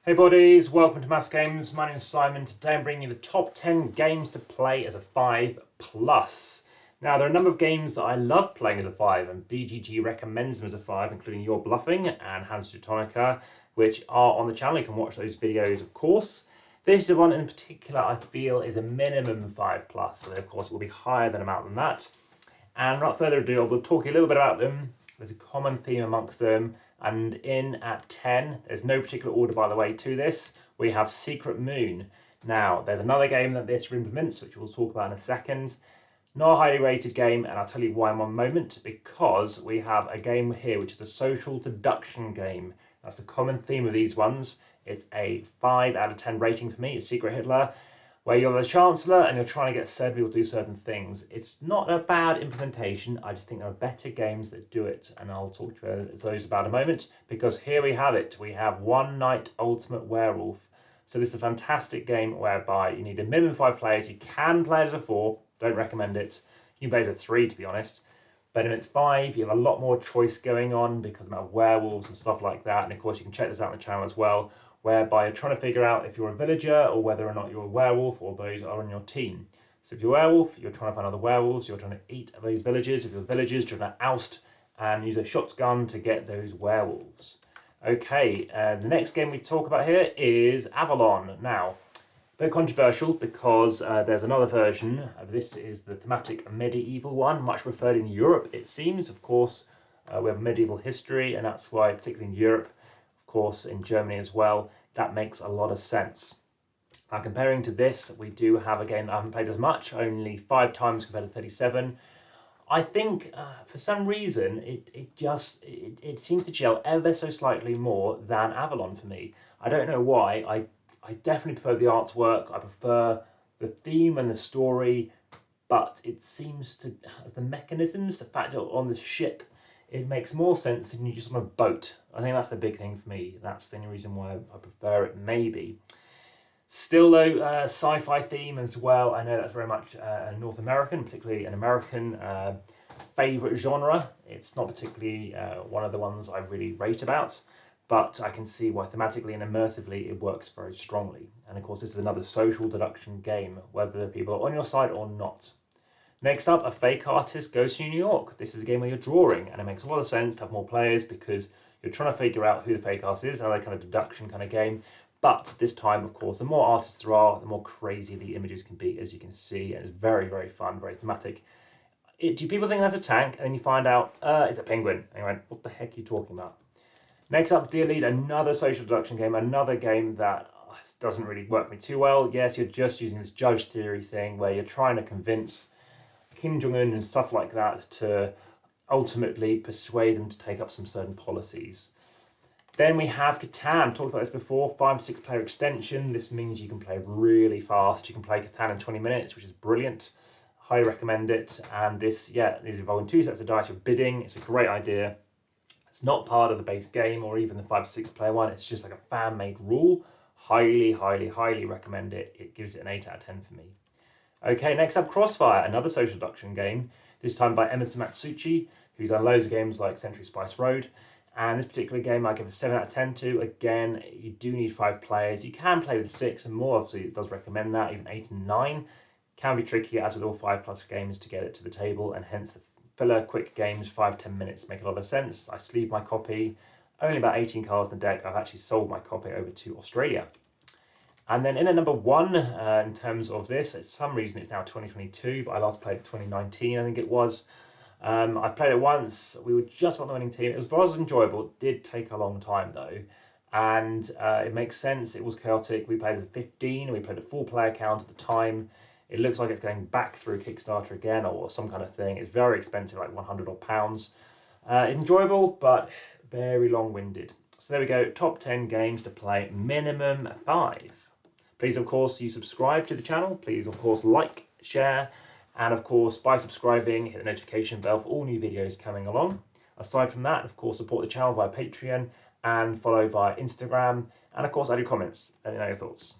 Hey buddies, welcome to AmassGames. My name is Simon. Today I'm bringing you the top 10 games to play as a 5+. Now there are a number of games that I love playing as a 5 and BGG recommends them as a 5, including Your Bluffing and Hands Teutonica, which are on the channel. You can watch those videos of course. This is one in particular I feel is a minimum 5+, so of course it will be higher than amount than that. And without further ado, we'll talk a little bit about them. There's a common theme amongst them. And in at 10, there's no particular order, by the way, to this. We have Secret Moon. Now, there's another game that this implements, which we'll talk about in a second. Not a highly rated game, and I'll tell you why in one moment, because we have a game here, which is a social deduction game. That's the common theme of these ones. It's a 5 out of 10 rating for me. It's Secret Hitler, where you're the Chancellor and you're trying to get said people do certain things. It's not a bad implementation. I just think there are better games that do it, and I'll talk to those about in a moment, because here we have it. We have One Night Ultimate Werewolf. So this is a fantastic game whereby you need a minimum of 5 players. You can play it as a 4. Don't recommend it. You can play it as a 3, to be honest. But in at 5, you have a lot more choice going on because of the amount of werewolves and stuff like that. And of course, you can check this out on the channel as well, whereby you're trying to figure out if you're a villager or whether or not you're a werewolf or those are on your team. So if you're a werewolf, you're trying to find other werewolves, you're trying to eat those villagers. If you're villagers, you're trying to oust and use a shotgun to get those werewolves. Okay, the next game we talk about here is Avalon. Now, a bit controversial because there's another version of this. Is the thematic medieval one, much preferred in Europe, it seems. Of course, we have medieval history, and that's why, particularly in Europe, of course, in Germany as well, that makes a lot of sense. Now, comparing to this, we do have a game that I haven't played as much, only 5 times compared to 37. I think for some reason it seems to gel ever so slightly more than Avalon for me. I don't know why. I definitely prefer the artwork. I prefer the theme and the story, but it seems to, as the mechanisms, the fact you're on the ship, it makes more sense than you just on a boat. I think that's the big thing for me. That's the only reason why I prefer it, maybe. Still though, sci-fi theme as well. I know that's very much North American, particularly an American favorite genre. It's not particularly one of the ones I really rate about, but I can see why thematically and immersively it works very strongly. And of course, this is another social deduction game, whether the people are on your side or not. Next up, a fake artist goes to New York. This is a game where you're drawing, and it makes a lot of sense to have more players because you're trying to figure out who the fake artist is, another kind of deduction kind of game. But this time, of course, the more artists there are, the more crazy the images can be, as you can see, and it's very, very fun, very thematic. Do people think that's a tank? And then you find out it's a penguin. And you went, what the heck are you talking about? Next up, Dear Lead, another social deduction game, another game that doesn't really work for me too well. Yes, you're just using this judge theory thing where you're trying to convince Kim Jong-un and stuff like that to ultimately persuade them to take up some certain policies. Then we have Catan. Talked about this before. 5 to 6 player extension. This means you can play really fast. You can play Catan in 20 minutes, which is brilliant. Highly recommend it. And this, is involving 2 sets of dice. You're bidding. It's a great idea. It's not part of the base game or even the 5 to 6 player one. It's just like a fan-made rule. Highly, highly, highly recommend it. It gives it an 8 out of 10 for me. Okay, next up, Crossfire, another social deduction game. This time by Emerson Matsuuchi, who's done loads of games like Century Spice Road. And this particular game I give a 7 out of 10 to. Again, you do need 5 players. You can play with 6 and more, obviously it does recommend that, even 8 and 9. Can be tricky, as with all 5+ games, to get it to the table, and hence the filler quick games, 5-10 minutes, make a lot of sense. I sleeve my copy, only about 18 cards in the deck. I've actually sold my copy over to Australia. And then in at number 1, in terms of this, for some reason it's now 2022, but I last played it 2019, I think it was. I've played it once. We were just on the winning team. It was rather enjoyable. It did take a long time though, and it makes sense. It was chaotic. We played at 15. We played a 4-player count at the time. It looks like it's going back through Kickstarter again or some kind of thing. It's very expensive, like 100 odd pounds. It's enjoyable, but very long-winded. So there we go. Top 10 games to play, minimum 5. Please, of course, you subscribe to the channel. Please, of course, like, share. And of course, by subscribing, hit the notification bell for all new videos coming along. Aside from that, of course, support the channel via Patreon and follow via Instagram. And of course, add your comments. Let me know your thoughts.